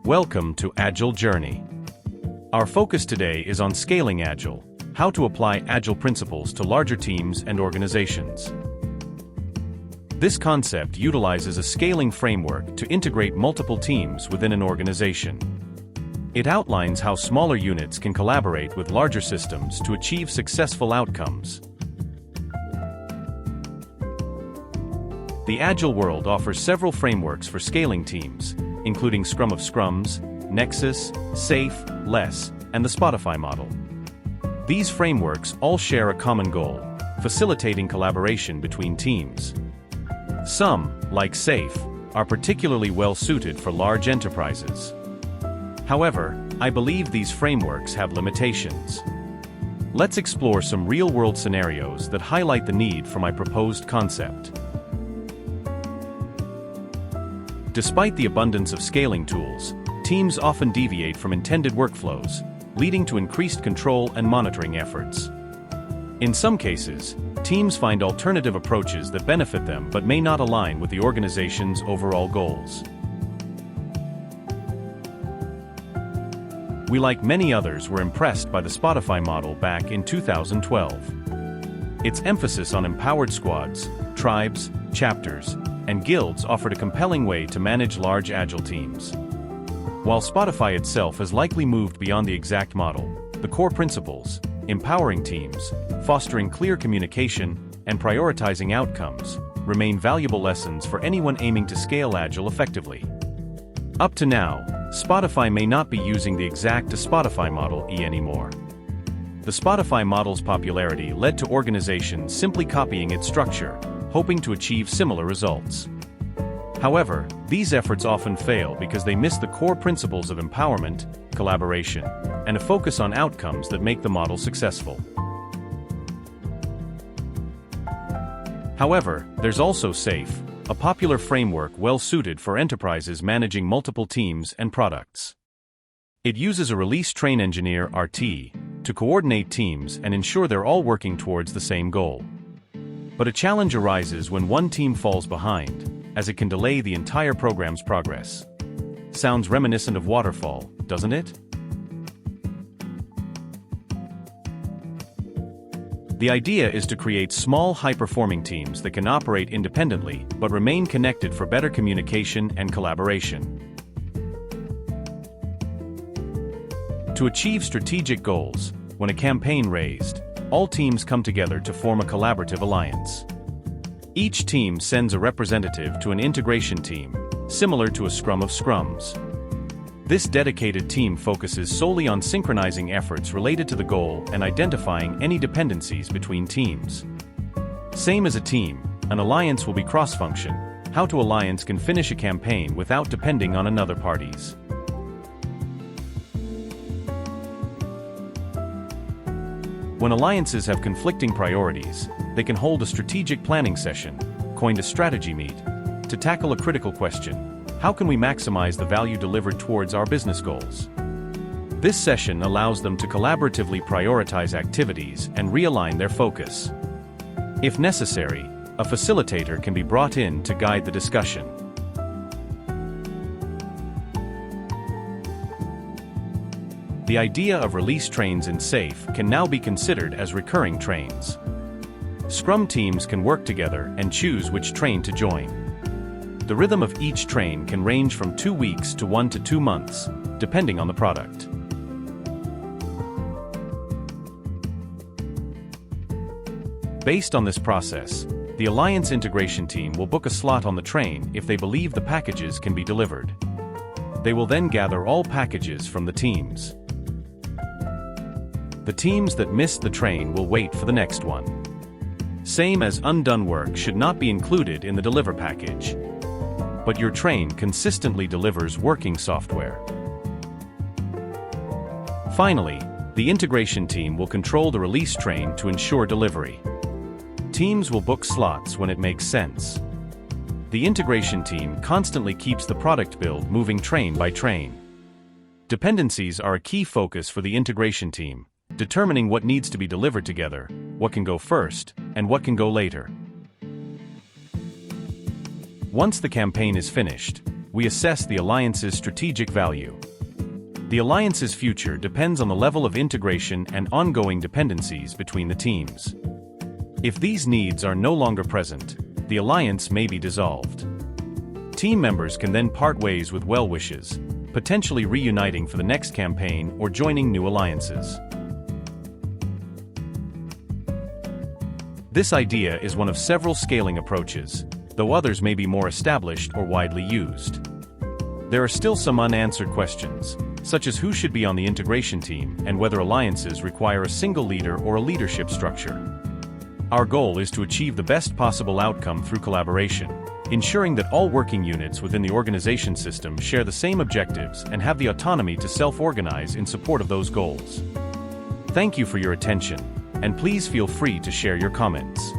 Welcome to Agile Journey. Our focus today is on scaling Agile, how to apply Agile principles to larger teams and organizations. This concept utilizes a scaling framework to integrate multiple teams within an organization. It outlines how smaller units can collaborate with larger systems to achieve successful outcomes. The Agile world offers several frameworks for scaling teams, including Scrum of Scrums, Nexus, SAFe, LeSS, and the Spotify model. These frameworks all share a common goal: facilitating collaboration between teams. Some, like SAFe, are particularly well suited for large enterprises. However, I believe these frameworks have limitations. Let's explore some real-world scenarios that highlight the need for my proposed concept. Despite the abundance of scaling tools, teams often deviate from intended workflows, leading to increased control and monitoring efforts. In some cases, teams find alternative approaches that benefit them but may not align with the organization's overall goals. We, like many others, were impressed by the Spotify model back in 2012. Its emphasis on empowered squads, tribes, chapters, and guilds offered a compelling way to manage large Agile teams. While Spotify itself has likely moved beyond the exact model, the core principles, empowering teams, fostering clear communication, and prioritizing outcomes, remain valuable lessons for anyone aiming to scale Agile effectively. Up to now, Spotify may not be using the exact Spotify model anymore. The Spotify model's popularity led to organizations simply copying its structure, hoping to achieve similar results. However, these efforts often fail because they miss the core principles of empowerment, collaboration, and a focus on outcomes that make the model successful. However, there's also SAFe, a popular framework well suited for enterprises managing multiple teams and products. It uses a release train engineer (RT) to coordinate teams and ensure they're all working towards the same goal. But a challenge arises when one team falls behind, as it can delay the entire program's progress. Sounds reminiscent of waterfall, doesn't it? The idea is to create small, high-performing teams that can operate independently but remain connected for better communication and collaboration. To achieve strategic goals, when a campaign raised, all teams come together to form a collaborative alliance. Each team sends a representative to an integration team, similar to a Scrum of Scrums. This dedicated team focuses solely on synchronizing efforts related to the goal and identifying any dependencies between teams. Same as a team, an alliance will be cross-function. How to alliance can finish a campaign without depending on another parties. When alliances have conflicting priorities, they can hold a strategic planning session, coined a strategy meet, to tackle a critical question: how can we maximize the value delivered towards our business goals? This session allows them to collaboratively prioritize activities and realign their focus. If necessary, a facilitator can be brought in to guide the discussion. The idea of release trains in SAFe can now be considered as recurring trains. Scrum teams can work together and choose which train to join. The rhythm of each train can range from 2 weeks to 1 to 2 months, depending on the product. Based on this process, the Alliance integration team will book a slot on the train if they believe the packages can be delivered. They will then gather all packages from the teams. The teams that missed the train will wait for the next one. Same as undone work should not be included in the deliver package. But your train consistently delivers working software. Finally, the integration team will control the release train to ensure delivery. Teams will book slots when it makes sense. The integration team constantly keeps the product build moving train by train. Dependencies are a key focus for the integration team, determining what needs to be delivered together, what can go first, and what can go later. Once the campaign is finished, we assess the alliance's strategic value. The alliance's future depends on the level of integration and ongoing dependencies between the teams. If these needs are no longer present, the alliance may be dissolved. Team members can then part ways with well wishes, potentially reuniting for the next campaign or joining new alliances. This idea is one of several scaling approaches, though others may be more established or widely used. There are still some unanswered questions, such as who should be on the integration team and whether alliances require a single leader or a leadership structure. Our goal is to achieve the best possible outcome through collaboration, ensuring that all working units within the organization system share the same objectives and have the autonomy to self-organize in support of those goals. Thank you for your attention, and please feel free to share your comments.